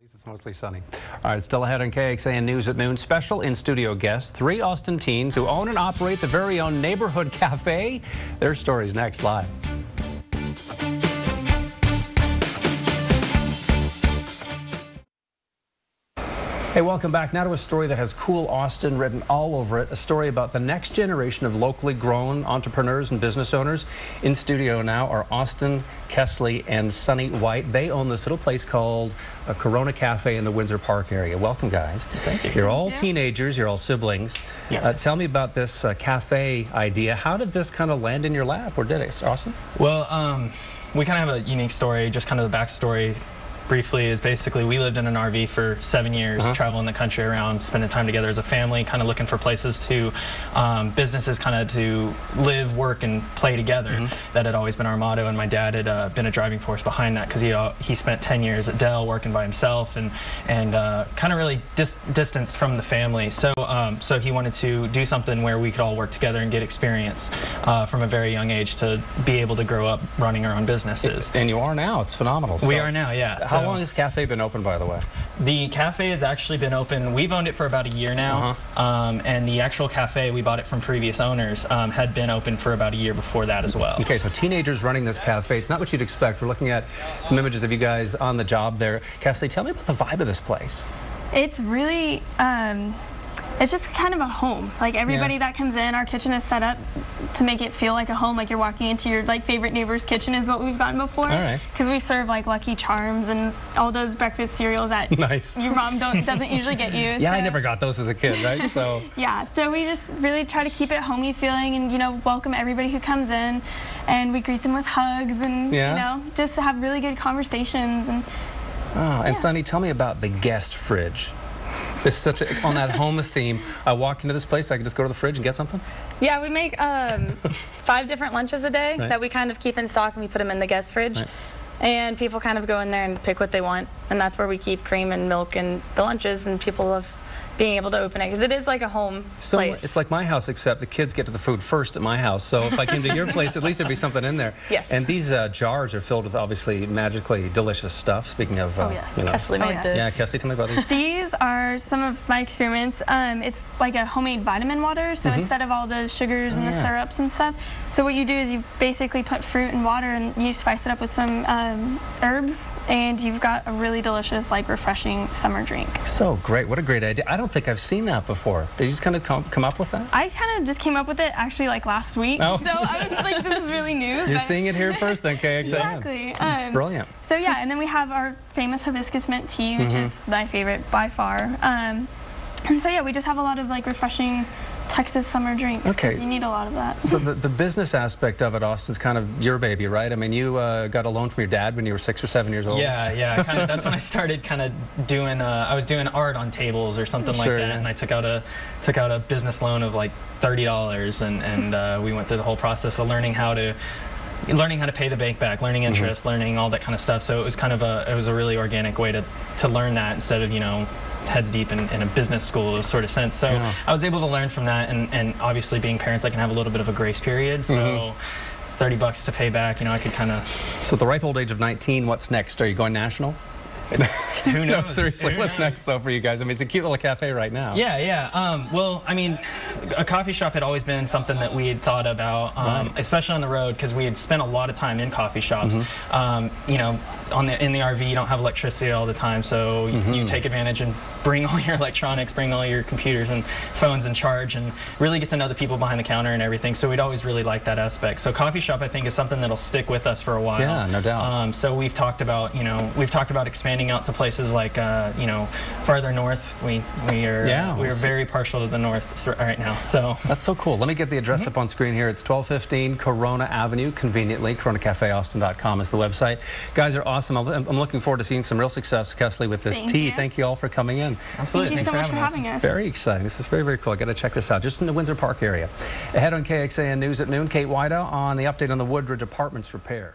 It's mostly sunny. All right, still ahead on KXAN News at Noon. Special in-studio guests, 3 Austin teens who own and operate the very own neighborhood cafe. Their stories next live. Hey, welcome back. Now to a story that has Cool Austin written all over it. A story about the next generation of locally grown entrepreneurs and business owners. In studio now are Austin Kesley and Sunny White. They own this little place called Corona Cafe in the Windsor Park area. Welcome, guys. Thank you. You're all teenagers. You're all siblings. Yes. Tell me about this cafe idea. How did this kind of land in your lap, or did it, Austin? Well, we kind of have a unique story. Just kind of the backstory briefly is basically we lived in an RV for 7 years, traveling the country around, spending time together as a family, kind of looking for places to, businesses kind of to live, work, and play together. That had always been our motto, and my dad had been a driving force behind that because he spent 10 years at Dell working by himself and kind of really distanced from the family. So so he wanted to do something where we could all work together and get experience from a very young age to be able to grow up running our own businesses. And you are now. It's phenomenal. We are now, yeah. How long has this cafe been open, by the way? The cafe has actually been open, we've owned it for about a year now, and the actual cafe, we bought it from previous owners, had been open for about a year before that as well. Okay, so teenagers running this cafe, it's not what you'd expect. We're looking at some images of you guys on the job there. Kesley, tell me about the vibe of this place. It's really, it's just kind of a home. Like everybody that comes in, our kitchen is set up to make it feel like a home, like you're walking into your favorite neighbor's kitchen is what we've gotten before. All right. Because we serve like Lucky Charms and all those breakfast cereals that your mom doesn't usually get you. Yeah, so. I never got those as a kid, right? So yeah, so we just really try to keep it homey feeling and welcome everybody who comes in, and we greet them with hugs and just have really good conversations and. Oh, and Sunny, tell me about the guest fridge. This is such a, on that home theme. I walk into this place, I can just go to the fridge and get something? Yeah, we make 5 different lunches a day that we kind of keep in stock, and we put them in the guest fridge. And people kind of go in there and pick what they want, and that's where we keep cream and milk and the lunches, and people love being able to open it because it is like a home place. It's like my house, except the kids get to the food first at my house. So if I came to your place, at least there'd be something in there. Yes. And these jars are filled with obviously magically delicious stuff. Speaking of, Kesley made this. Yeah, Kesley, tell me about these. These are some of my experiments. It's like a homemade vitamin water. So instead of all the sugars and the syrups and stuff, so what you do is you basically put fruit and water and you spice it up with some herbs, and you've got a really delicious, refreshing summer drink. So great. What a great idea. I don't think I've seen that before. Did you just kind of come up with that? I kind of just came up with it actually last week. Oh. So I was like, this is really new. You're seeing it here first on KXAN. Exactly. Brilliant. So yeah, and then we have our famous hibiscus mint tea, which is my favorite by far. And so yeah, we just have a lot of refreshing Texas summer drinks. Okay. You need a lot of that. So the business aspect of it, Austin's kind of your baby, right? I mean, you got a loan from your dad when you were 6 or 7 years old. Yeah. Kind of, that's when I started kind of doing. I was doing art on tables or something like that, and I took out a business loan of like $30, and we went through the whole process of learning how to pay the bank back, learning interest, learning all that kind of stuff. So it was kind of a really organic way to learn that instead of heads deep in a business school sort of sense. So I was able to learn from that, and obviously being parents, I can have a little bit of a grace period. So $30 to pay back, I could kind of. So at the ripe old age of 19, what's next? Are you going national? Who knows? No, seriously, what's next though for you guys? I mean, it's a cute little cafe right now. Yeah. Well, I mean, a coffee shop had always been something that we had thought about, especially on the road, because we had spent a lot of time in coffee shops. In the RV, you don't have electricity all the time, so you take advantage and bring all your electronics, bring all your computers and phones in charge, and really get to know the people behind the counter and everything. So we'd always really liked that aspect. So coffee shop, I think, is something that'll stick with us for a while. Yeah, no doubt. So we've talked about, expanding out to places like, farther north. We are very partial to the north right now. So that's so cool. Let me get the address up on screen here. It's 1215 Corona Avenue, conveniently. CoronaCafeAustin.com is the website. Guys are awesome. I'm looking forward to seeing some real success, Kesley, with this tea. Thank you all for coming in. Absolutely. Thank you so much for having us. Very exciting. This is very, very cool. I got to check this out. Just in the Windsor Park area. Ahead on KXAN News at noon, Kate Whiteout on the update on the Woodridge Apartments repair.